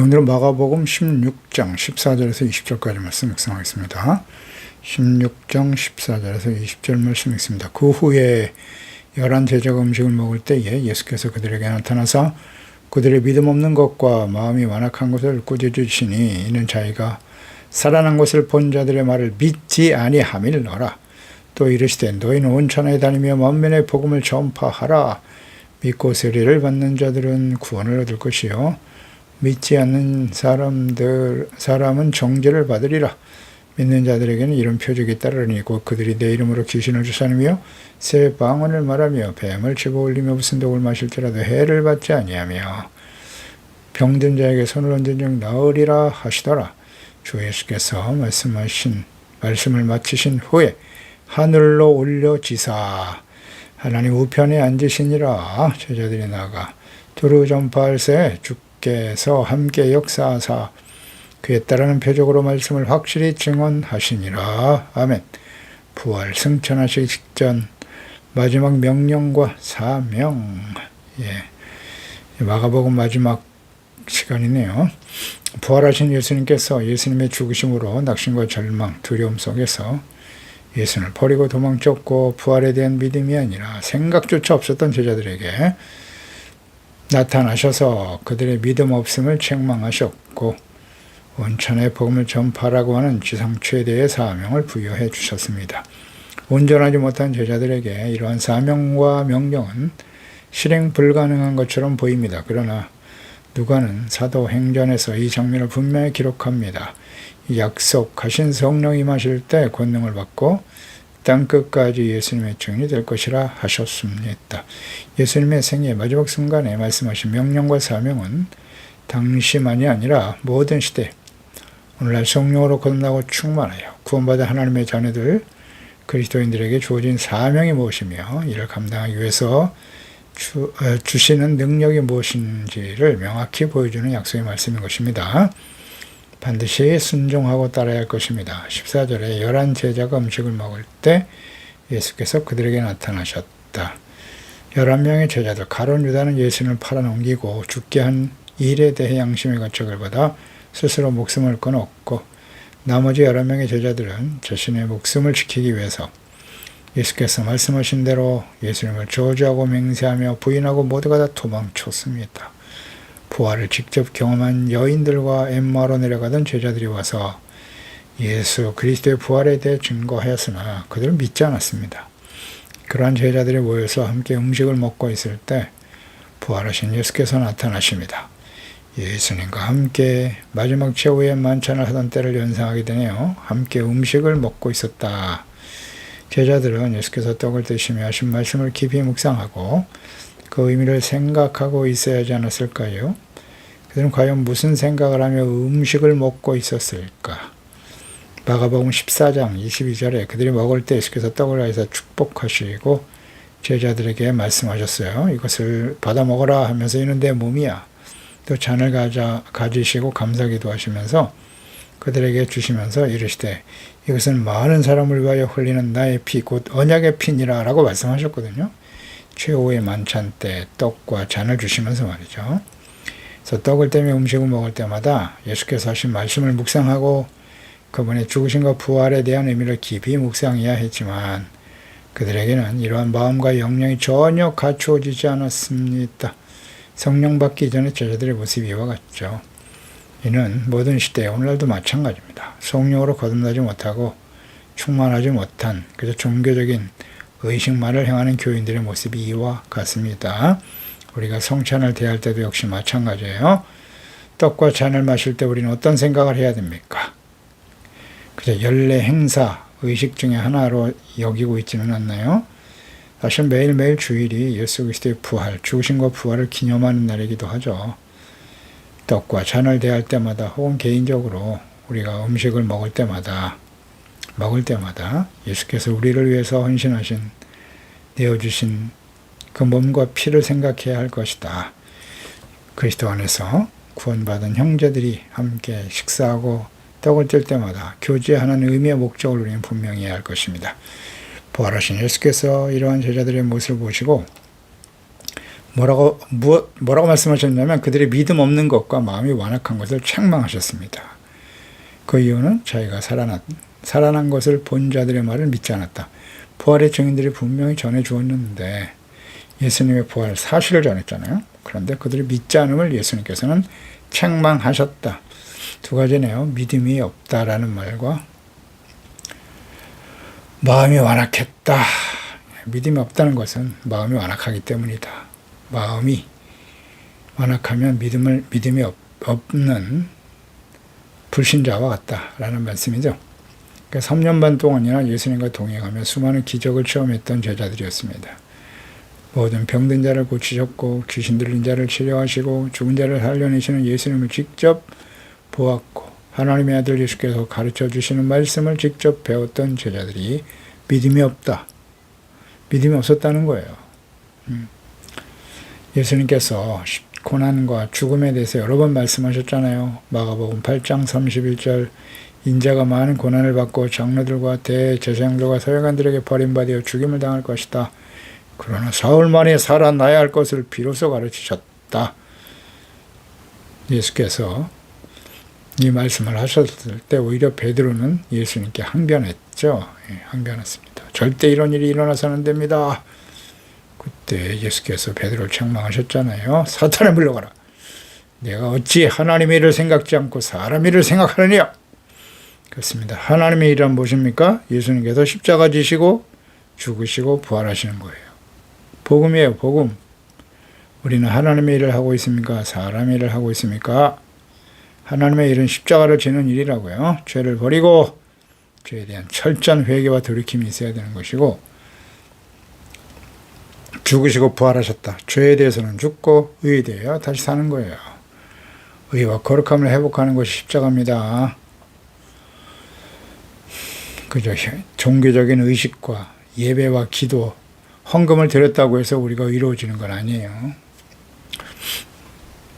오늘은 마가복음 16장 14절에서 20절까지 말씀 묵상하겠습니다. 16장 14절에서 20절 말씀 있습니다. 그 후에 11 제자가 음식을 먹을 때에 예수께서 그들에게 나타나사 그들의 믿음 없는 것과 마음이 완악한 것을 꾸짖으시니 이는 자기가 살아난 것을 본 자들의 말을 믿지 아니함이니라. 또 이르시되 너희는 온 천하에 다니며 만민의 복음을 전파하라. 믿고 세례를 받는 자들은 구원을 얻을 것이요 믿지 않는 사람은 정죄를 받으리라. 믿는 자들에게는 이런 표적이 따르니 곧 그들이 내 이름으로 귀신을 쫓아내며 새 방언을 말하며 뱀을 집어올리며 무슨 독을 마실지라도 해를 받지 아니하며 병든 자에게 손을 얹은 즉 나으리라 하시더라. 주 예수께서 말씀을 마치신 후에 하늘로 올려지사 하나님 우편에 앉으시니라. 제자들이 나가 두루 전파할새 주께서 함께 역사하사 그에 따르는 표적으로 말씀을 확실히 증언하시니라. 아멘. 부활 승천하시기 직전 마지막 명령과 사명. 마가복음 마지막 시간이네요. 부활하신 예수님께서 예수님의 죽으심으로 낙심과 절망, 두려움 속에서 예수를 버리고 도망쳤고 부활에 대한 믿음이 아니라 생각조차 없었던 제자들에게 나타나셔서 그들의 믿음 없음을 책망하셨고 온천의 복음을 전파하라고 하는 지상 최대의 사명을 부여해 주셨습니다. 온전하지 못한 제자들에게 이러한 사명과 명령은 실행 불가능한 것처럼 보입니다. 그러나 누가는 사도행전에서 이 장면을 분명히 기록합니다. 약속하신 성령이 임하실 때 권능을 받고 땅끝까지 예수님의 증인이 될 것이라 하셨습니다. 예수님의 생애의 마지막 순간에 말씀하신 명령과 사명은 당시만이 아니라 모든 시대 오늘날 성령으로 거듭나고 충만하여 구원받은 하나님의 자녀들 그리스도인들에게 주어진 사명이 무엇이며 이를 감당하기 위해서 주시는 능력이 무엇인지를 명확히 보여주는 약속의 말씀인 것입니다. 반드시 순종하고 따라야 할 것입니다. 14절에 11 제자가 음식을 먹을 때 예수께서 그들에게 나타나셨다. 11명의 제자들 가룟 유다는 예수님을 팔아넘기고 죽게 한 일에 대해 양심의 가책을 받아 스스로 목숨을 끊었고 나머지 11명의 제자들은 자신의 목숨을 지키기 위해서 예수께서 말씀하신 대로 예수님을 저주하고 맹세하며 부인하고 모두가 다 도망쳤습니다. 부활을 직접 경험한 여인들과 엠마오로 내려가던 제자들이 와서 예수 그리스도의 부활에 대해 증거하였으나 그들은 믿지 않았습니다. 그러한 제자들이 모여서 함께 음식을 먹고 있을 때 부활하신 예수께서 나타나십니다. 예수님과 함께 마지막 최후의 만찬을 하던 때를 연상하게 되네요. 함께 음식을 먹고 있었다. 제자들은 예수께서 떡을 드시며 하신 말씀을 깊이 묵상하고 그 의미를 생각하고 있어야 하지 않았을까요? 그들은 과연 무슨 생각을 하며 음식을 먹고 있었을까? 마가복음 14장 22절에 그들이 먹을 때 예수께서 떡을 하여서 축복하시고 제자들에게 말씀하셨어요. 이것을 받아 먹어라 하면서 이는 내 몸이야. 또 잔을 가지시고 감사기도 하시면서 그들에게 주시면서 이르시되 이것은 많은 사람을 위하여 흘리는 나의 피 곧 언약의 피니라 라고 말씀하셨거든요. 최후의 만찬 때 떡과 잔을 주시면서 말이죠. 그래서 떡을 떼며 음식을 먹을 때마다 예수께서 하신 말씀을 묵상하고 그분의 죽으심과 부활에 대한 의미를 깊이 묵상해야 했지만 그들에게는 이러한 마음과 영령이 전혀 갖추어지지 않았습니다. 성령 받기 전에 제자들의 모습이 이와 같죠. 이는 모든 시대에 오늘날도 마찬가지입니다. 성령으로 거듭나지 못하고 충만하지 못한 그저 종교적인 의식만을 행하는 교인들의 모습이 이와 같습니다. 우리가 성찬을 대할 때도 역시 마찬가지예요. 떡과 잔을 마실 때 우리는 어떤 생각을 해야 됩니까? 그저 연례 행사, 의식 중에 하나로 여기고 있지는 않나요? 사실 매일매일 주일이 예수 그리스도의 부활, 죽으심과 부활을 기념하는 날이기도 하죠. 떡과 잔을 대할 때마다 혹은 개인적으로 우리가 음식을 먹을 때마다 예수께서 우리를 위해서 헌신하신 내어주신 그 몸과 피를 생각해야 할 것이다. 그리스도 안에서 구원받은 형제들이 함께 식사하고 떡을 뗄 때마다 교제하는 의미의 목적을 우리는 분명히 해야 할 것입니다. 부활하신 예수께서 이러한 제자들의 모습을 보시고 뭐라고 말씀하셨냐면 그들이 믿음 없는 것과 마음이 완악한 것을 책망하셨습니다. 그 이유는 자기가 살아난 것을 본 자들의 말을 믿지 않았다. 부활의 증인들이 분명히 전해 주었는데 예수님의 부활 사실을 전했잖아요. 그런데 그들이 믿지 않음을 예수님께서는 책망하셨다. 두 가지네요. 믿음이 없다라는 말과 마음이 완악했다. 믿음이 없다는 것은 마음이 완악하기 때문이다. 마음이 완악하면 믿음이 없는 불신자와 같다라는 말씀이죠. 그러니까 3년 반 동안이나 예수님과 동행하며 수많은 기적을 체험했던 제자들이었습니다. 모든 병든 자를 고치셨고 귀신 들린 자를 치료하시고 죽은 자를 살려내시는 예수님을 직접 보았고 하나님의 아들 예수께서 가르쳐 주시는 말씀을 직접 배웠던 제자들이 믿음이 없었다는 거예요. 예수님께서 고난과 죽음에 대해서 여러 번 말씀하셨잖아요. 마가복음 8장 31절 인자가 많은 고난을 받고 장로들과 대제사장들과 서기관들에게 버림받아 죽임을 당할 것이다. 그러나 사흘 만에 살아나야 할 것을 비로소 가르치셨다. 예수께서 이 말씀을 하셨을 때 오히려 베드로는 예수님께 항변했죠. 항변했습니다. 절대 이런 일이 일어나서는 안 됩니다. 그때 예수께서 베드로를 책망하셨잖아요. 사탄아 물러가라. 내가 어찌 하나님의 일을 생각지 않고 사람의 일을 생각하느냐. 그렇습니다. 하나님의 일은 무엇입니까? 예수님께서 십자가 지시고 죽으시고 부활하시는 거예요. 복음이에요. 복음. 우리는 하나님의 일을 하고 있습니까? 사람의 일을 하고 있습니까? 하나님의 일은 십자가를 지는 일이라고요. 죄를 버리고 죄에 대한 철저한 회개와 돌이킴이 있어야 되는 것이고 죽으시고 부활하셨다. 죄에 대해서는 죽고 의에 대하여 다시 사는 거예요. 의와 거룩함을 회복하는 것이 십자가입니다. 그저 종교적인 의식과 예배와 기도, 헌금을 드렸다고 해서 우리가 의로워지는 건 아니에요.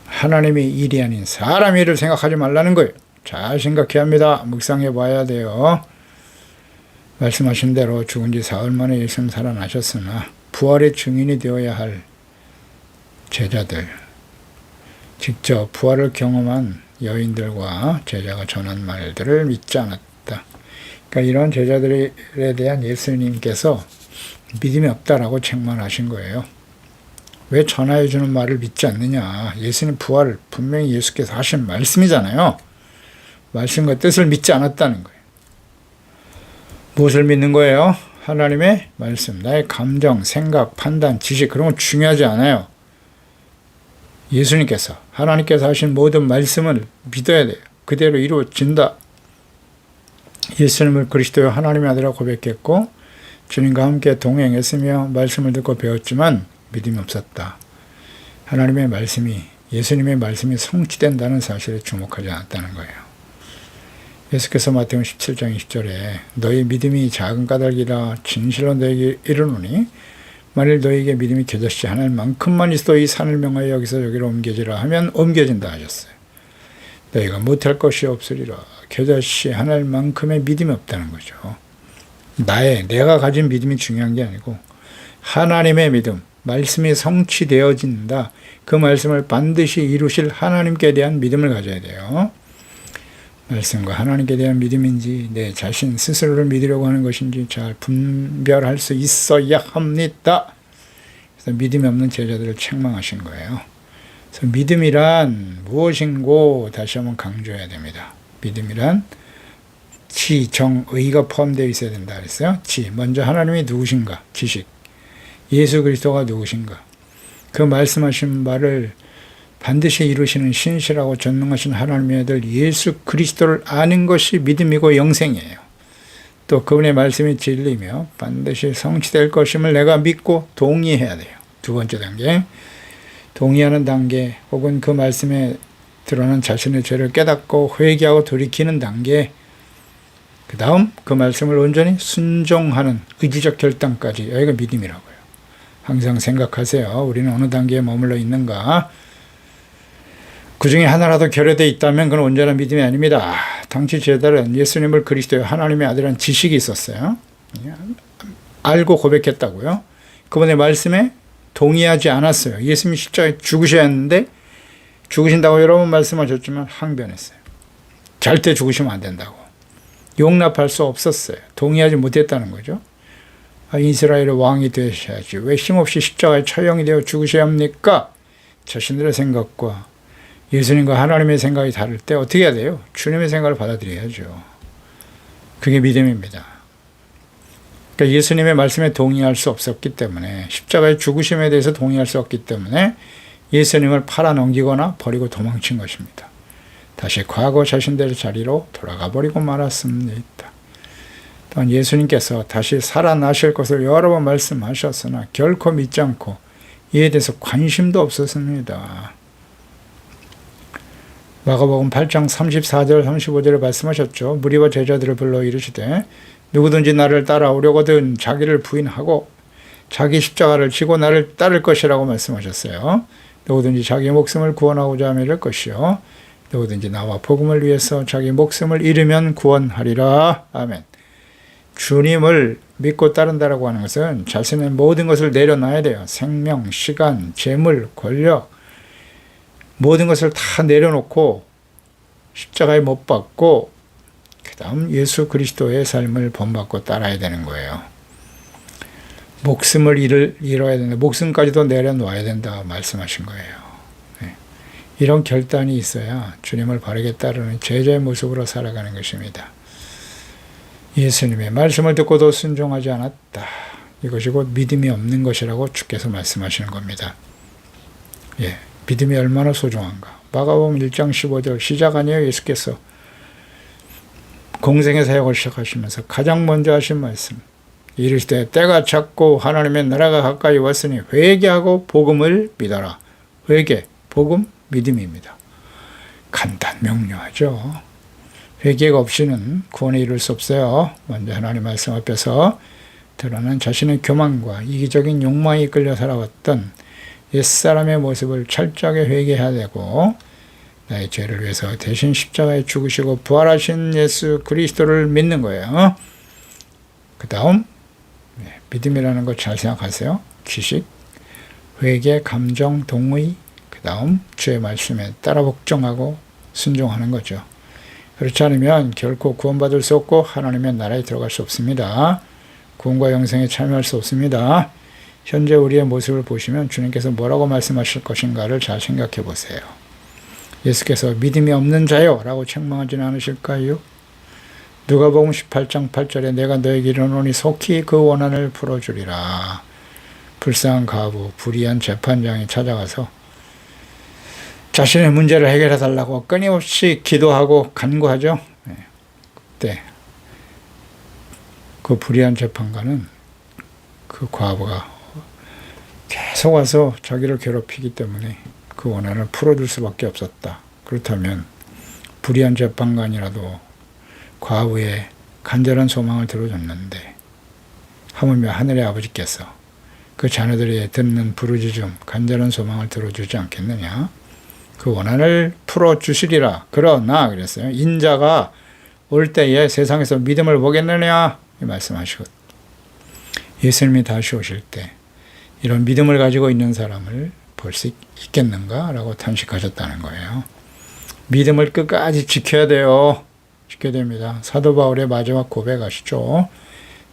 하나님의 일이 아닌 사람의 일을 생각하지 말라는 거예요. 잘 생각해야 합니다. 묵상해 봐야 돼요. 말씀하신 대로 죽은 지 사흘 만에 예수님 살아나셨으나 부활의 증인이 되어야 할 제자들, 직접 부활을 경험한 여인들과 제자가 전한 말들을 믿지 않았다. 그러니까 이런 제자들에 대한 예수님께서 믿음이 없다라고 책망하신 거예요. 왜 전하해 주는 말을 믿지 않느냐. 예수님 부활을 분명히 예수께서 하신 말씀이잖아요. 말씀과 뜻을 믿지 않았다는 거예요. 무엇을 믿는 거예요? 하나님의 말씀. 나의 감정, 생각, 판단, 지식 그런 건 중요하지 않아요. 예수님께서 하나님께서 하신 모든 말씀을 믿어야 돼요. 그대로 이루어진다. 예수님을 그리스도의 하나님의 아들이라고 고백했고 주님과 함께 동행했으며 말씀을 듣고 배웠지만 믿음이 없었다. 하나님의 말씀이, 예수님의 말씀이 성취된다는 사실에 주목하지 않았다는 거예요. 예수께서 마태복음 17장 20절에 너희 믿음이 작은 까닭이라 진실로 너에게 이르노니 만일 너에게 믿음이 겨자씨 하나만큼만 있어도 이 산을 명하여 여기서 여기로 옮겨지라 하면 옮겨진다 하셨어요. 너희가 못할 것이 없으리라. 겨자씨 하나만큼의 믿음이 없다는 거죠. 내가 가진 믿음이 중요한 게 아니고 하나님의 믿음, 말씀이 성취되어진다. 그 말씀을 반드시 이루실 하나님께 대한 믿음을 가져야 돼요. 말씀과 하나님께 대한 믿음인지 내 자신 스스로를 믿으려고 하는 것인지 잘 분별할 수 있어야 합니다. 그래서 믿음이 없는 제자들을 책망하신 거예요. 그래서 믿음이란 무엇인고 다시 한번 강조해야 됩니다. 믿음이란 지, 정, 의가 포함되어 있어야 된다 그랬어요. 지, 먼저 하나님이 누구신가, 지식. 예수 그리스도가 누구신가. 그 말씀하신 바를 반드시 이루시는 신실하고 전능하신 하나님의 아들 예수 그리스도를 아는 것이 믿음이고 영생이에요. 또 그분의 말씀이 진리며 반드시 성취될 것임을 내가 믿고 동의해야 돼요. 두 번째 단계, 동의하는 단계 혹은 그 말씀에 드러난 자신의 죄를 깨닫고 회개하고 돌이키는 단계, 그 다음 그 말씀을 온전히 순종하는 의지적 결단까지, 여기가 믿음이라고요. 항상 생각하세요. 우리는 어느 단계에 머물러 있는가. 그 중에 하나라도 결여되어 있다면 그건 온전한 믿음이 아닙니다. 당시 제자들은 예수님을 그리스도의 하나님의 아들이라는 지식이 있었어요. 알고 고백했다고요. 그분의 말씀에 동의하지 않았어요. 예수님이 십자가에 죽으셔야 했는데 죽으신다고 여러 번 말씀하셨지만 항변했어요. 절대 죽으시면 안 된다고. 용납할 수 없었어요. 동의하지 못했다는 거죠. 이스라엘의 왕이 되셔야지 왜 힘없이 십자가에 처형이 되어 죽으셔야 합니까? 자신들의 생각과 예수님과 하나님의 생각이 다를 때 어떻게 해야 돼요? 주님의 생각을 받아들여야죠. 그게 믿음입니다. 그러니까 예수님의 말씀에 동의할 수 없었기 때문에, 십자가의 죽으심에 대해서 동의할 수 없기 때문에 예수님을 팔아넘기거나 버리고 도망친 것입니다. 다시 과거 자신들의 자리로 돌아가 버리고 말았습니다. 또한 예수님께서 다시 살아나실 것을 여러 번 말씀하셨으나 결코 믿지 않고 이에 대해서 관심도 없었습니다. 마가복음 8장 34절 35절에 말씀하셨죠. 무리와 제자들을 불러 이르시되 누구든지 나를 따라오려거든 자기를 부인하고 자기 십자가를 지고 나를 따를 것이라고 말씀하셨어요. 누구든지 자기 목숨을 구원하고자 하면 이럴 것이요 누구든지 나와 복음을 위해서 자기 목숨을 잃으면 구원하리라. 아멘. 주님을 믿고 따른다라고 하는 것은 자신의 모든 것을 내려놔야 돼요. 생명, 시간, 재물, 권력 모든 것을 다 내려놓고 십자가에 못 박고 그 다음 예수 그리스도의 삶을 본받고 따라야 되는 거예요. 목숨을 잃어야 된다. 목숨까지도 내려놓아야 된다 말씀하신 거예요. 네. 이런 결단이 있어야 주님을 바르게 따르는 제자의 모습으로 살아가는 것입니다. 예수님의 말씀을 듣고도 순종하지 않았다. 이것이 곧 믿음이 없는 것이라고 주께서 말씀하시는 겁니다. 예, 믿음이 얼마나 소중한가. 마가복음 1장 15절 시작 아니에요. 예수께서 공생의 사역을 시작하시면서 가장 먼저 하신 말씀. 이르시되 때가 찼고 하나님의 나라가 가까이 왔으니 회개하고 복음을 믿어라. 회개, 복음, 믿음입니다. 간단 명료하죠. 회개가 없이는 구원에 이룰 수 없어요. 먼저 하나님 말씀 앞에서 드러난 자신의 교만과 이기적인 욕망에 이끌려 살아왔던 옛사람의 모습을 철저하게 회개해야 되고 나의 죄를 위해서 대신 십자가에 죽으시고 부활하신 예수 그리스도를 믿는 거예요. 그 다음 믿음이라는 거 잘 생각하세요. 지식, 회개, 감정, 동의, 그 다음 주의 말씀에 따라 복종하고 순종하는 거죠. 그렇지 않으면 결코 구원받을 수 없고 하나님의 나라에 들어갈 수 없습니다. 구원과 영생에 참여할 수 없습니다. 현재 우리의 모습을 보시면 주님께서 뭐라고 말씀하실 것인가를 잘 생각해 보세요. 예수께서 믿음이 없는 자요 라고 책망하지는 않으실까요? 누가복음 18장 8절에 내가 너에게 이르노니 속히 그 원한을 풀어주리라. 불쌍한 가부, 불의한 재판장이 찾아가서 자신의 문제를 해결해 달라고 끊임없이 기도하고 간구하죠. 그때 그 불의한 재판관은 그 과부가 계속 와서 자기를 괴롭히기 때문에 그 원한을 풀어줄 수밖에 없었다. 그렇다면 불의한 재판관이라도 과부의 간절한 소망을 들어줬는데 하물며 하늘의 아버지께서 그 자녀들이 듣는 부르짖음, 간절한 소망을 들어주지 않겠느냐? 그 원한을 풀어주시리라. 그러나 그랬어요. 인자가 올 때에 세상에서 믿음을 보겠느냐? 이 말씀하시고 예수님이 다시 오실 때 이런 믿음을 가지고 있는 사람을 볼 수 있겠는가? 라고 탄식하셨다는 거예요. 믿음을 끝까지 지켜야 돼요. 지켜야 됩니다. 사도 바울의 마지막 고백하시죠.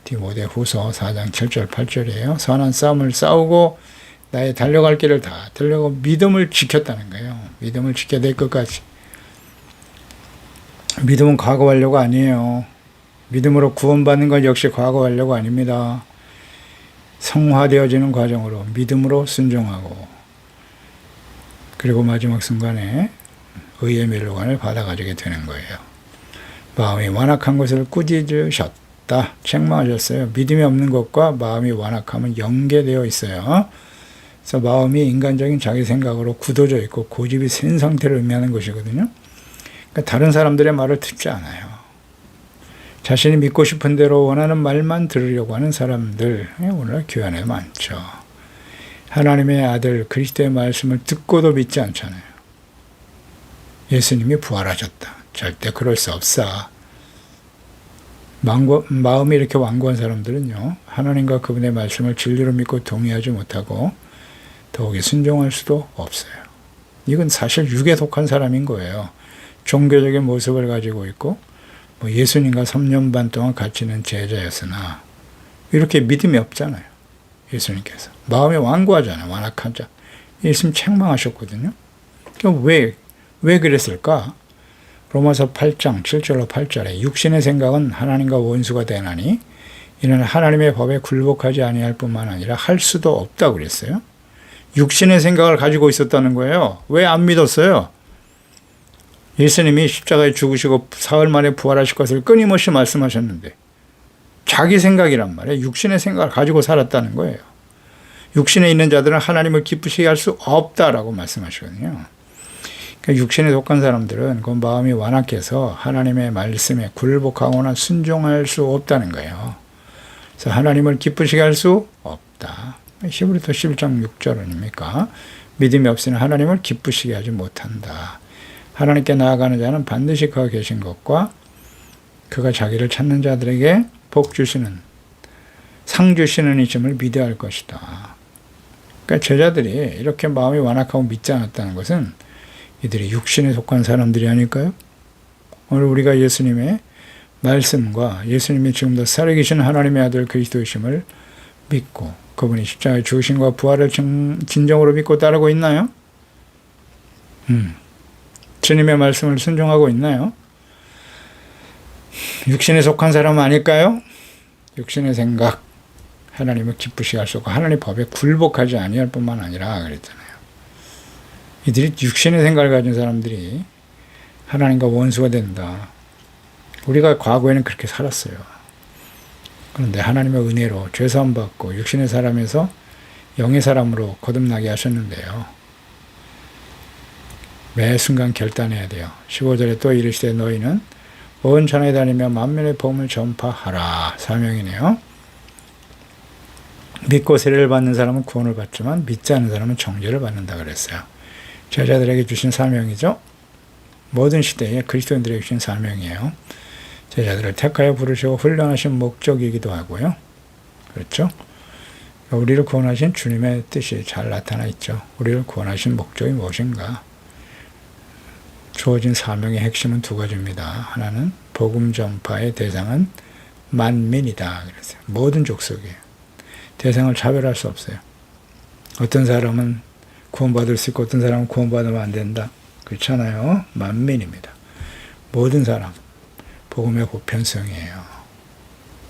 디모데 후서 4장 7절 8절이에요. 선한 싸움을 싸우고 나의 달려갈 길을 다 달려고 믿음을 지켰다는 거예요. 믿음을 지켜야 될 것까지. 믿음은 과거하려고 아니에요. 믿음으로 구원받는 건 역시 과거하려고 아닙니다. 성화되어지는 과정으로 믿음으로 순종하고 그리고 마지막 순간에 의의 멸류관을 받아가지게 되는 거예요. 마음이 완악한 것을 꾸짖으셨다. 책망하셨어요. 믿음이 없는 것과 마음이 완악함은 연계되어 있어요. 그래서 마음이 인간적인 자기 생각으로 굳어져 있고 고집이 센 상태를 의미하는 것이거든요. 그러니까 다른 사람들의 말을 듣지 않아요. 자신이 믿고 싶은 대로 원하는 말만 들으려고 하는 사람들 오늘 교회 안에 많죠. 하나님의 아들 그리스도의 말씀을 듣고도 믿지 않잖아요. 예수님이 부활하셨다. 절대 그럴 수 없어. 마음이 이렇게 완고한 사람들은요. 하나님과 그분의 말씀을 진리로 믿고 동의하지 못하고 더욱이 순종할 수도 없어요. 이건 사실 육에 속한 사람인 거예요. 종교적인 모습을 가지고 있고 예수님과 3년 반 동안 같이 있는 제자였으나 이렇게 믿음이 없잖아요. 예수님께서. 마음이 완고하잖아요. 완악하자. 예수님 책망하셨거든요. 그럼 왜 그랬을까? 로마서 8장 7절로 8절에 육신의 생각은 하나님과 원수가 되나니 이는 하나님의 법에 굴복하지 아니할 뿐만 아니라 할 수도 없다고 그랬어요. 육신의 생각을 가지고 있었다는 거예요. 왜 안 믿었어요? 예수님이 십자가에 죽으시고 사흘 만에 부활하실 것을 끊임없이 말씀하셨는데 자기 생각이란 말이에요. 육신의 생각을 가지고 살았다는 거예요. 육신에 있는 자들은 하나님을 기쁘시게 할 수 없다라고 말씀하시거든요. 그러니까 육신에 속한 사람들은 그 마음이 완악해서 하나님의 말씀에 굴복하거나 순종할 수 없다는 거예요. 그래서 하나님을 기쁘시게 할 수 없다. 히브리서 11장 6절 아닙니까? 믿음이 없이는 하나님을 기쁘시게 하지 못한다. 하나님께 나아가는 자는 반드시 그가 계신 것과 그가 자기를 찾는 자들에게 복 주시는, 상 주시는 이심을 믿어야 할 것이다. 그러니까 제자들이 이렇게 마음이 완악하고 믿지 않았다는 것은 이들이 육신에 속한 사람들이 아닐까요? 오늘 우리가 예수님의 말씀과 예수님이 지금도 살아계신 하나님의 아들 그리스도이심을 믿고 그분이 십자가에 죽으심과 부활을 진정으로 믿고 따르고 있나요? 주님의 말씀을 순종하고 있나요? 육신에 속한 사람 아닐까요? 육신의 생각, 하나님을 기쁘시게 할 수 없고 하나님 법에 굴복하지 아니할 뿐만 아니라 그랬잖아요. 이들이 육신의 생각을 가진 사람들이 하나님과 원수가 된다. 우리가 과거에는 그렇게 살았어요. 그런데 하나님의 은혜로 죄사함 받고 육신의 사람에서 영의 사람으로 거듭나게 하셨는데요. 매 순간 결단해야 돼요. 15절에 또 이르시되 너희는 온 천하에 다니며 만민의 복음을 전파하라. 사명이네요. 믿고 세례를 받는 사람은 구원을 받지만 믿지 않는 사람은 정죄를 받는다 그랬어요. 제자들에게 주신 사명이죠. 모든 시대에 그리스도인들에게 주신 사명이에요. 제자들을 택하여 부르시고 훈련하신 목적이기도 하고요. 그렇죠? 우리를 구원하신 주님의 뜻이 잘 나타나 있죠. 우리를 구원하신 목적이 무엇인가? 주어진 사명의 핵심은 두 가지입니다. 하나는 복음 전파의 대상은 만민이다 그랬어요. 모든 족속이에요. 대상을 차별할 수 없어요. 어떤 사람은 구원받을 수 있고 어떤 사람은 구원받으면 안 된다. 그렇잖아요. 만민입니다. 모든 사람 복음의 보편성이에요.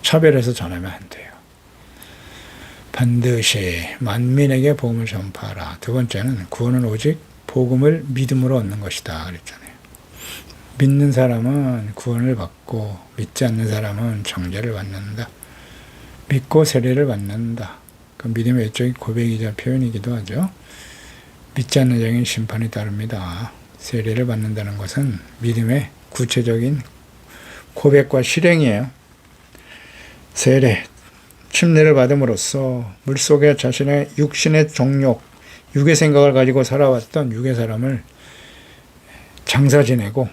차별해서 전하면 안 돼요. 반드시 만민에게 복음을 전파하라. 두 번째는 구원은 오직 복음을 믿음으로 얻는 것이다 그랬잖아요. 믿는 사람은 구원을 받고 믿지 않는 사람은 정죄를 받는다. 믿고 세례를 받는다. 그 믿음의 외적인 고백이자 표현이기도 하죠. 믿지 않는 자에게는 심판이 따릅니다. 세례를 받는다는 것은 믿음의 구체적인 고백과 실행이에요. 세례, 침례를 받음으로써 물속에 자신의 육신의 정욕, 육의 생각을 가지고 살아왔던 육의 사람을 장사 지내고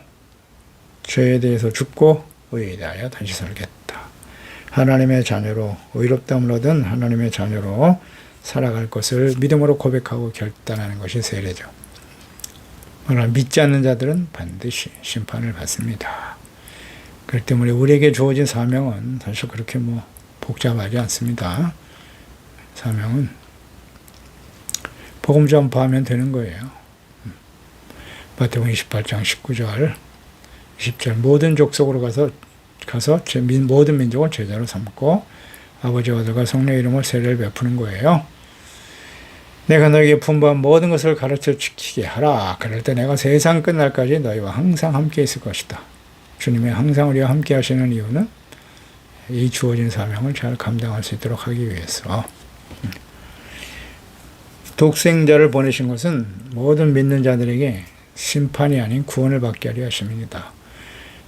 죄에 대해서 죽고 의에 대하여 다시 살겠다. 하나님의 자녀로 의롭다함을 얻은 하나님의 자녀로 살아갈 것을 믿음으로 고백하고 결단하는 것이 세례죠. 그러나 믿지 않는 자들은 반드시 심판을 받습니다. 그렇기 때문에 우리에게 주어진 사명은 사실 그렇게 복잡하지 않습니다. 사명은 복음 전파하면 되는 거예요. 마태복음 28장 19절 20절 모든 족속으로 가서 모든 민족을 제자로 삼고 아버지와 아들과 성령의 이름으로 세례를 베푸는 거예요. 내가 너에게 분부한 모든 것을 가르쳐 지키게 하라. 그럴 때 내가 세상 끝날까지 너희와 항상 함께 있을 것이다. 주님이 항상 우리와 함께 하시는 이유는 이 주어진 사명을 잘 감당할 수 있도록 하기 위해서. 독생자를 보내신 것은 모든 믿는 자들에게 심판이 아닌 구원을 받게 하려 하심입니다.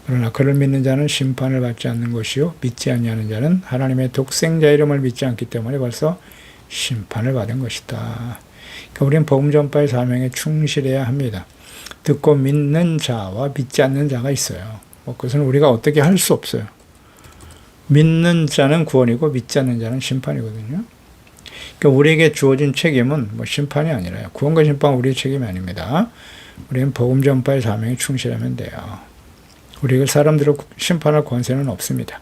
그러나 그를 믿는 자는 심판을 받지 않는 것이요 믿지 아니하는 자는 하나님의 독생자 이름을 믿지 않기 때문에 벌써 심판을 받은 것이다. 그러니까 우리는 복음 전파의 사명에 충실해야 합니다. 듣고 믿는 자와 믿지 않는 자가 있어요. 그것은 우리가 어떻게 할 수 없어요. 믿는 자는 구원이고 믿지 않는 자는 심판이거든요. 그러니까 우리에게 주어진 책임은 뭐 심판이 아니라요. 구원과 심판 우리의 책임이 아닙니다. 우리는 복음 전파의 사명에 충실하면 돼요. 우리가 사람들을 심판할 권세는 없습니다.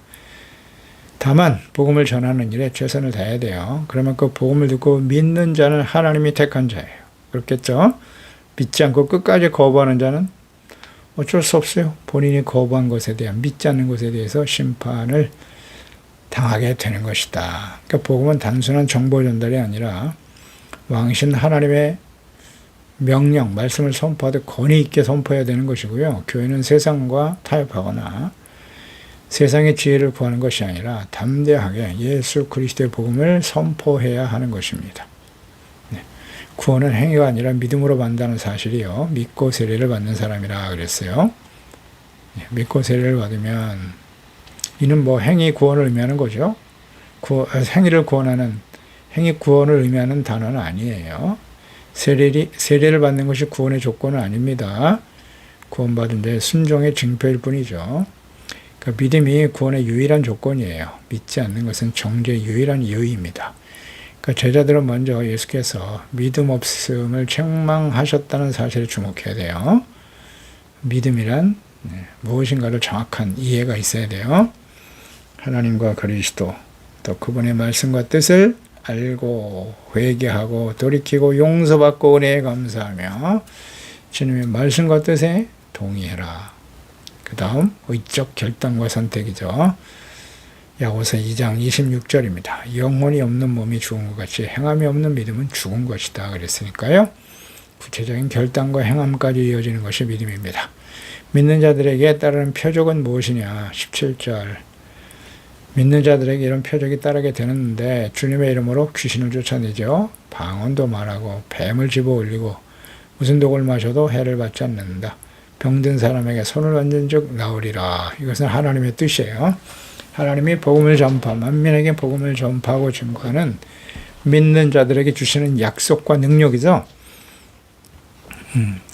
다만 복음을 전하는 일에 최선을 다해야 돼요. 그러면 그 복음을 듣고 믿는 자는 하나님이 택한 자예요. 그렇겠죠? 믿지 않고 끝까지 거부하는 자는 어쩔 수 없어요. 본인이 거부한 것에 대한, 믿지 않는 것에 대해서 심판을 당하게 되는 것이다. 그러니까 복음은 단순한 정보 전달이 아니라 왕신 하나님의 명령, 말씀을 선포하듯 권위 있게 선포해야 되는 것이고요. 교회는 세상과 타협하거나 세상의 지혜를 구하는 것이 아니라 담대하게 예수 그리스도의 복음을 선포해야 하는 것입니다. 네. 구원은 행위가 아니라 믿음으로 받는다는 사실이요. 믿고 세례를 받는 사람이라 그랬어요. 네. 믿고 세례를 받으면 이는 뭐 행위 구원을 의미하는 거죠. 행위를 구원하는, 행위 구원을 의미하는 단어는 아니에요. 세례를 받는 것이 구원의 조건은 아닙니다. 구원받은 데 순종의 증표일 뿐이죠. 그러니까 믿음이 구원의 유일한 조건이에요. 믿지 않는 것은 정죄의 유일한 이유입니다. 그러니까 제자들은 먼저 예수께서 믿음 없음을 책망하셨다는 사실에 주목해야 돼요. 믿음이란 무엇인가를 정확한 이해가 있어야 돼요. 하나님과 그리스도, 또 그분의 말씀과 뜻을 알고 회개하고 돌이키고 용서받고 은혜에 감사하며 주님의 말씀과 뜻에 동의해라. 그 다음 의적 결단과 선택이죠. 야고보서 2장 26절입니다. 영혼이 없는 몸이 죽은 것 같이 행함이 없는 믿음은 죽은 것이다 그랬으니까요. 구체적인 결단과 행함까지 이어지는 것이 믿음입니다. 믿는 자들에게 따르는 표적은 무엇이냐? 17절. 믿는 자들에게 이런 표적이 따르게 되는데 주님의 이름으로 귀신을 쫓아내죠. 방언도 말하고 뱀을 집어 올리고 무슨 독을 마셔도 해를 받지 않는다. 병든 사람에게 손을 얹은 즉 나으리라. 이것은 하나님의 뜻이에요. 하나님이 복음을 만민에게 복음을 전파하고 증거하는 믿는 자들에게 주시는 약속과 능력이죠.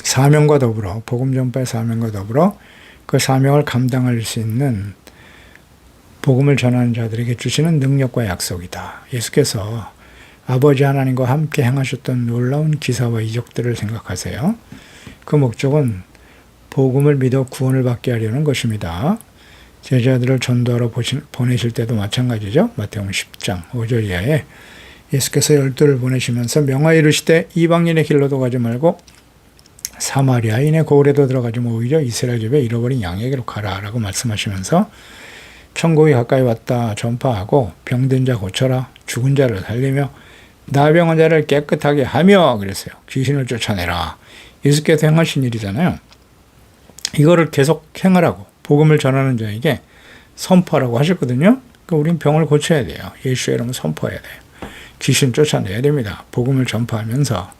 사명과 더불어, 복음 전파의 사명과 더불어 그 사명을 감당할 수 있는 복음을 전하는 자들에게 주시는 능력과 약속이다. 예수께서 아버지 하나님과 함께 행하셨던 놀라운 기사와 이적들을 생각하세요. 그 목적은 복음을 믿어 구원을 받게 하려는 것입니다. 제자들을 전도하러 보내실 때도 마찬가지죠. 마태복음 10장 5절 이하에 예수께서 12를 보내시면서 명하여 이르시되 이방인의 길로도 가지 말고 사마리아인의 고을에도 들어가지 말고 오히려 이스라엘 집에 잃어버린 양에게로 가라라고 말씀하시면서 천국이 가까이 왔다 전파하고 병든 자 고쳐라, 죽은 자를 살리며 나병한 자를 깨끗하게 하며 그랬어요. 귀신을 쫓아내라. 예수께서 행하신 일이잖아요. 이거를 계속 행하라고 복음을 전하는 자에게 선포하라고 하셨거든요. 그러니까 우린 병을 고쳐야 돼요. 예수의 이름을 선포해야 돼요. 귀신 쫓아내야 됩니다. 복음을 전파하면서.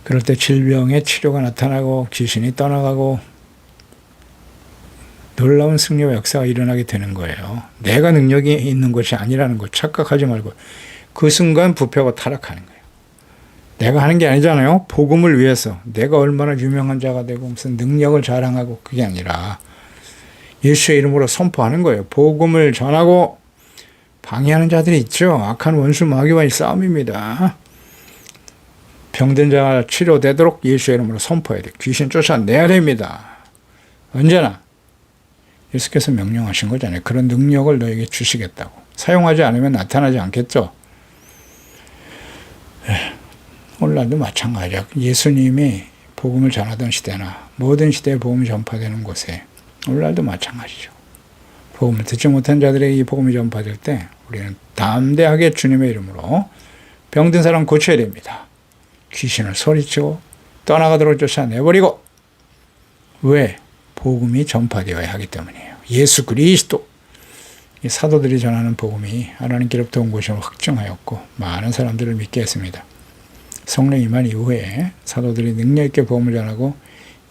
그럴 때 질병의 치료가 나타나고 귀신이 떠나가고 놀라운 승리와 역사가 일어나게 되는 거예요. 내가 능력이 있는 것이 아니라는 거 착각하지 말고 그 순간 부패하고 타락하는 거예요. 내가 하는 게 아니잖아요. 복음을 위해서 내가 얼마나 유명한 자가 되고 무슨 능력을 자랑하고 그게 아니라 예수의 이름으로 선포하는 거예요. 복음을 전하고 방해하는 자들이 있죠. 악한 원수 마귀와의 싸움입니다. 병든 자가 치료되도록 예수의 이름으로 선포해야 돼요. 귀신 쫓아내야 됩니다. 언제나 예수께서 명령하신 거잖아요. 그런 능력을 너에게 주시겠다고. 사용하지 않으면 나타나지 않겠죠. 오늘날도 마찬가지야. 예수님이 복음을 전하던 시대나 모든 시대에 복음이 전파되는 곳에 오늘날도 마찬가지죠. 복음을 듣지 못한 자들에게 이 복음이 전파될 때 우리는 담대하게 주님의 이름으로 병든 사람 고쳐야 됩니다. 귀신을 소리치고 떠나가도록 쫓아내버리고. 왜? 복음이 전파되어야 하기 때문이에요. 예수 그리스도. 이 사도들이 전하는 복음이 하나님께로부터 온 것임을 확증하였고 많은 사람들을 믿게 했습니다. 성령 임한 이후에 사도들이 능력 있게 복음을 전하고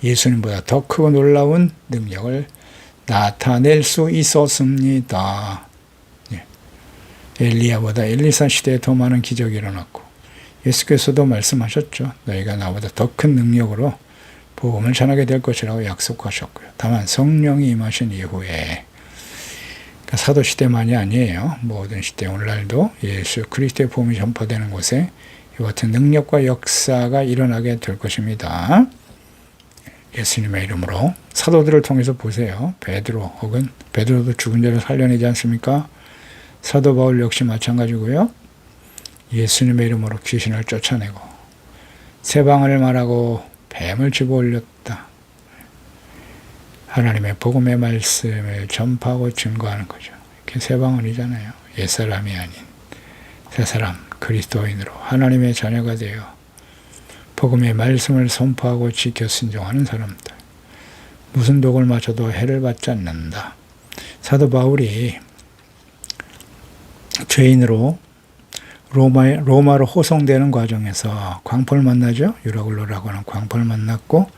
예수님보다 더 크고 놀라운 능력을 나타낼 수 있었습니다. 엘리야보다 엘리사 시대에 더 많은 기적이 일어났고 예수께서도 말씀하셨죠. 너희가 나보다 더 큰 능력으로 복음을 전하게 될 것이라고 약속하셨고요. 다만 성령이 임하신 이후에 사도 시대만이 아니에요. 모든 시대 오늘날도 예수 그리스도의 복음이 전파되는 곳에 이 같은 능력과 역사가 일어나게 될 것입니다. 예수님의 이름으로 사도들을 통해서 보세요. 베드로 혹은 베드로도 죽은 자를 살려내지 않습니까? 사도 바울 역시 마찬가지고요. 예수님의 이름으로 귀신을 쫓아내고 새 방언을 말하고 뱀을 집어 올렸다. 하나님의 복음의 말씀을 전파하고 증거하는 거죠. 이게 새 방언이잖아요. 옛사람이 아닌 새 사람 그리스도인으로 하나님의 자녀가 되어 복음의 말씀을 선포하고 지켜 순종하는 사람들. 무슨 독을 맞춰도 해를 받지 않는다. 사도 바울이 죄인으로 로마로 호송되는 과정에서 광포를 만나죠. 유라굴로라고 하는 광포를 만났고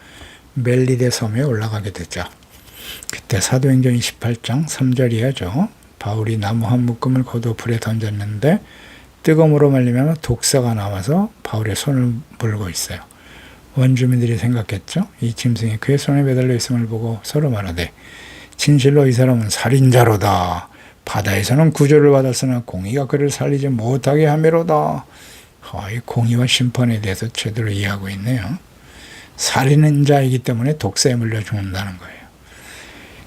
멜리데 섬에 올라가게 되죠. 그때 사도행전 28장 3절 이하죠. 바울이 나무 한 묶음을 걷어 불에 던졌는데 뜨거움으로 말리면 독사가 나와서 바울의 손을 물고 있어요. 원주민들이 생각했죠. 이 짐승이 그의 손에 매달려 있음을 보고 서로 말하되 진실로 이 사람은 살인자로다. 바다에서는 구조를 받았으나 공의가 그를 살리지 못하게 하미로다. 이 공의와 심판에 대해서 제대로 이해하고 있네요. 살인자이기 때문에 독사에 물려 죽는다는 거예요.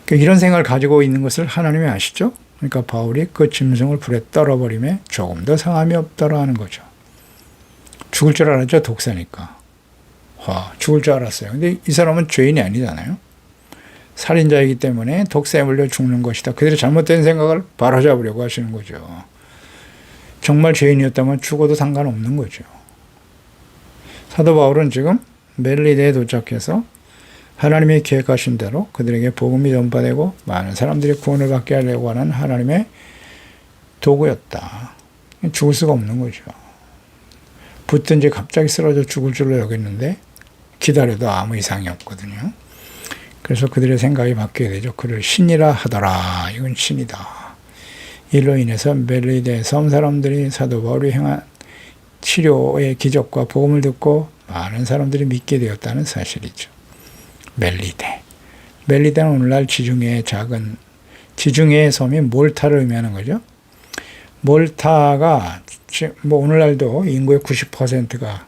그러니까 이런 생각을 가지고 있는 것을 하나님이 아시죠? 그러니까 바울이 그 짐승을 불에 떨어버리며 조금 더 상함이 없더라 하는 거죠. 죽을 줄 알았죠, 독사니까. 죽을 줄 알았어요. 근데 이 사람은 죄인이 아니잖아요. 살인자이기 때문에 독사에 물려 죽는 것이다. 그들의 잘못된 생각을 바로잡으려고 하시는 거죠. 정말 죄인이었다면 죽어도 상관없는 거죠. 사도 바울은 지금 멜리데에 도착해서 하나님이 계획하신 대로 그들에게 복음이 전파되고 많은 사람들이 구원을 받게 하려고 하는 하나님의 도구였다. 죽을 수가 없는 거죠. 붙든지 갑자기 쓰러져 죽을 줄로 여겼는데 기다려도 아무 이상이 없거든요. 그래서 그들의 생각이 바뀌게 되죠. 그를 신이라 하더라. 이건 신이다. 이로 인해서 멜리데 섬 사람들이 사도 바울이 행한 치료의 기적과 복음을 듣고 많은 사람들이 믿게 되었다는 사실이죠. 멜리데는 오늘날 지중해의 섬이 몰타를 의미하는 거죠. 몰타가 오늘날도 인구의 90%가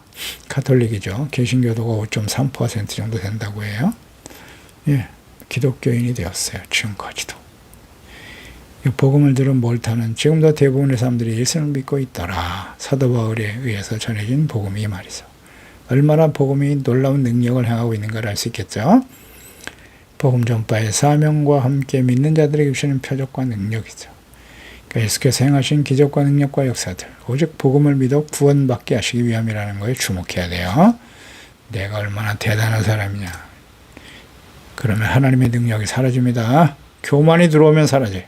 가톨릭이죠. 개신교도가 5.3% 정도 된다고 해요. 기독교인이 되었어요. 지금까지도. 복음을 들은 몰타는 지금도 대부분의 사람들이 예수를 믿고 있더라. 사도 바울에 의해서 전해진 복음이 말이죠. 얼마나 복음이 놀라운 능력을 행하고 있는가를 알 수 있겠죠. 복음 전파의 사명과 함께 믿는 자들에게 주시는 표적과 능력이죠. 그러니까 예수께서 행하신 기적과 능력과 역사들, 오직 복음을 믿어 구원받게 하시기 위함이라는 거에 주목해야 돼요. 내가 얼마나 대단한 사람이냐. 그러면 하나님의 능력이 사라집니다. 교만이 들어오면 사라져요.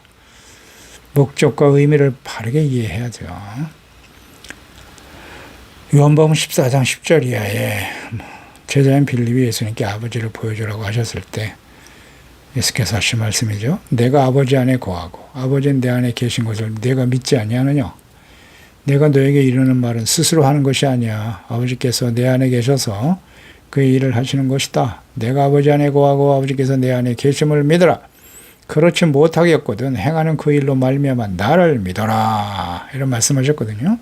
목적과 의미를 바르게 이해해야죠. 요한복음 14장 10절 이하에 제자인 빌립이 예수님께 아버지를 보여주라고 하셨을 때 예수께서 하신 말씀이죠. 내가 아버지 안에 거하고 아버지는 내 안에 계신 것을 내가 믿지 아니하느냐. 내가 너에게 이르는 말은 스스로 하는 것이 아니야. 아버지께서 내 안에 계셔서 그의 일을 하시는 것이다. 내가 아버지 안에 거하고 아버지께서 내 안에 계심을 믿어라. 그렇지 못하겠거든 행하는 그 일로 말미암아 나를 믿어라. 이런 말씀하셨거든요.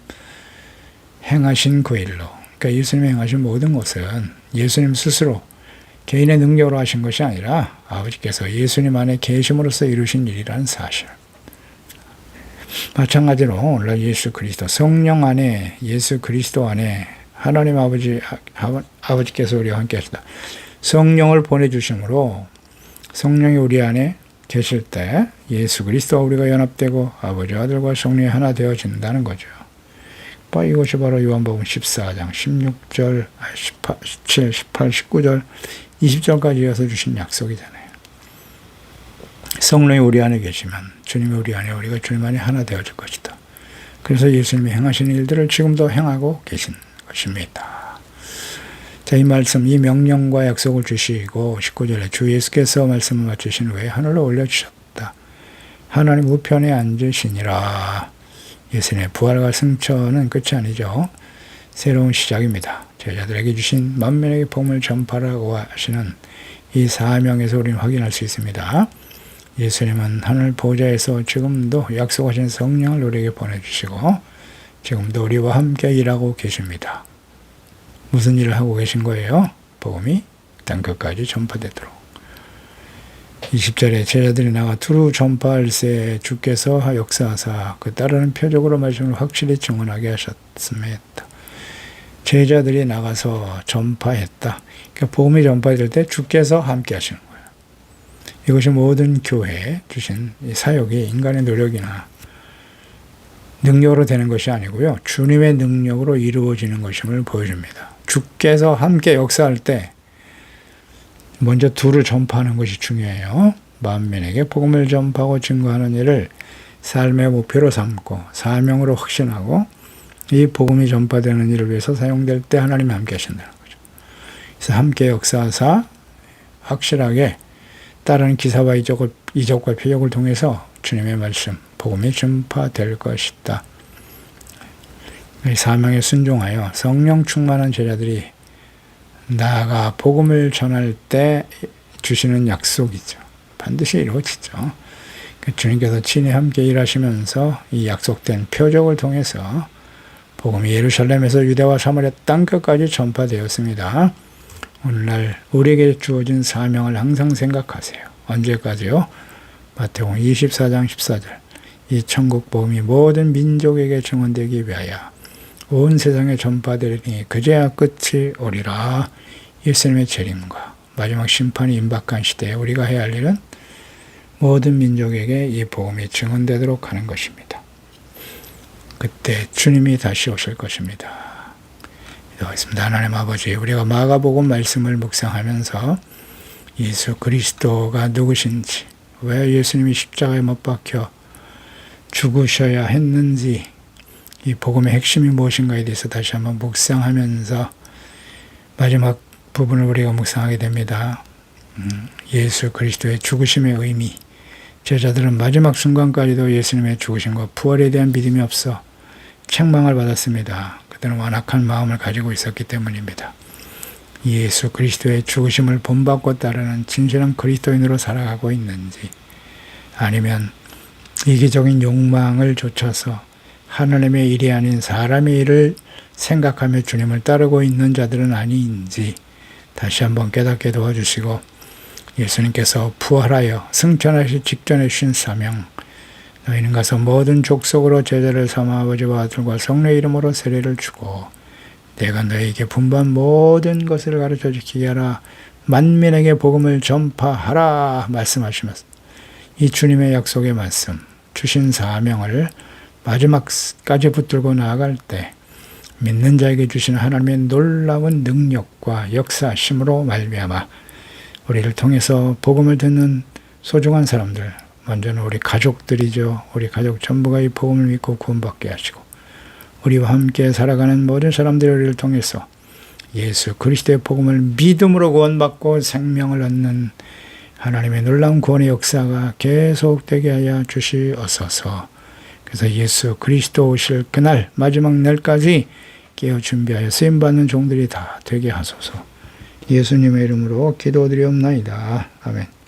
행하신 그 일로. 그러니까 예수님이 행하신 모든 것은 예수님 스스로 개인의 능력으로 하신 것이 아니라 아버지께서 예수님 안에 계심으로써 이루신 일이라는 사실. 마찬가지로 오늘 예수 그리스도 성령 안에 예수 그리스도 안에 하나님 아버지께서 우리와 함께 하시다. 성령을 보내주심으로 성령이 우리 안에 계실 때 예수 그리스도와 우리가 연합되고 아버지 아들과 성령이 하나 되어진다는 거죠. 이것이 바로 요한복음 14장 16절, 17, 18, 19절, 20절까지 이어서 주신 약속이잖아요. 성령이 우리 안에 계시면 주님이 우리 안에 우리가 주님 안에 하나 되어질 것이다. 그래서 예수님이 행하신 일들을 지금도 행하고 계신 것입니다. 자, 이 말씀, 이 명령과 약속을 주시고 19절에 주 예수께서 말씀을 마치신 후에 하늘로 올려주셨다. 하나님 우편에 앉으시니라. 예수님의 부활과 승천은 끝이 아니죠. 새로운 시작입니다. 제자들에게 주신 만민에게 복음을 전파라고 하시는 이 사명에서 우리는 확인할 수 있습니다. 예수님은 하늘 보좌에서 지금도 약속하신 성령을 우리에게 보내주시고 지금도 우리와 함께 일하고 계십니다. 무슨 일을 하고 계신 거예요? 복음이 땅 끝까지 전파되도록. 20절에 제자들이 나가 두루 전파할새 주께서 역사하사 그 따르는 표적으로 말씀을 확실히 증언하게 하셨습니다. 제자들이 나가서 전파했다. 그러니까 복음이 전파될 때 주께서 함께 하시는 거예요. 이것이 모든 교회에 주신 이 사역이 인간의 노력이나 능력으로 되는 것이 아니고요. 주님의 능력으로 이루어지는 것임을 보여줍니다. 주께서 함께 역사할 때 먼저 두루 전파하는 것이 중요해요. 만민에게 복음을 전파하고 증거하는 일을 삶의 목표로 삼고 사명으로 확신하고 이 복음이 전파되는 일을 위해서 사용될 때 하나님이 함께 하신다는 거죠. 그래서 함께 역사하사 확실하게 따르는 기사와 이적과 표적을 통해서 주님의 말씀, 복음이 전파될 것이다. 사명에 순종하여 성령 충만한 제자들이 나아가 복음을 전할 때 주시는 약속이죠. 반드시 이루어지죠. 주님께서 친히 함께 일하시면서 이 약속된 표적을 통해서 복음이 예루살렘에서 유대와 사마리아 땅끝까지 전파되었습니다. 오늘날 우리에게 주어진 사명을 항상 생각하세요. 언제까지요? 마태복음 24장 14절 이 천국 복음이 모든 민족에게 증언되기 위하여 온 세상에 전파되리니 그제야 끝이 오리라. 예수님의 재림과 마지막 심판이 임박한 시대에 우리가 해야 할 일은 모든 민족에게 이 복음이 증언되도록 하는 것입니다. 그때 주님이 다시 오실 것입니다. 기도하겠습니다. 하나님 아버지, 우리가 마가복음 말씀을 묵상하면서 예수 그리스도가 누구신지, 왜 예수님이 십자가에 못 박혀 죽으셔야 했는지, 이 복음의 핵심이 무엇인가에 대해서 다시 한번 묵상하면서 마지막 부분을 우리가 묵상하게 됩니다. 예수 그리스도의 죽으심의 의미. 제자들은 마지막 순간까지도 예수님의 죽으심과 부활에 대한 믿음이 없어 책망을 받았습니다. 그들은 완악한 마음을 가지고 있었기 때문입니다. 예수 그리스도의 죽으심을 본받고 따르는 진실한 그리스도인으로 살아가고 있는지, 아니면 이기적인 욕망을 좇아서 하나님의 일이 아닌 사람의 일을 생각하며 주님을 따르고 있는 자들은 아닌지 다시 한번 깨닫게 도와주시고, 예수님께서 부활하여 승천하실 직전에 주신 사명, 너희는 가서 모든 족속으로 제자를 삼아 아버지와 아들과 성령의 이름으로 세례를 주고 내가 너희에게 분부한 모든 것을 가르쳐 지키게 하라. 만민에게 복음을 전파하라 말씀하시면서 이 주님의 약속의 말씀, 주신 사명을 마지막까지 붙들고 나아갈 때 믿는 자에게 주시는 하나님의 놀라운 능력과 역사심으로 말미암아 우리를 통해서 복음을 듣는 소중한 사람들, 먼저는 우리 가족들이죠. 우리 가족 전부가 이 복음을 믿고 구원받게 하시고 우리와 함께 살아가는 모든 사람들이 우리를 통해서 예수 그리스도의 복음을 믿음으로 구원받고 생명을 얻는 하나님의 놀라운 구원의 역사가 계속되게 하여 주시옵소서. 그래서 예수 그리스도 오실 그날 마지막 날까지 깨어 준비하여 쓰임받는 종들이 다 되게 하소서. 예수님의 이름으로 기도드리옵나이다. 아멘.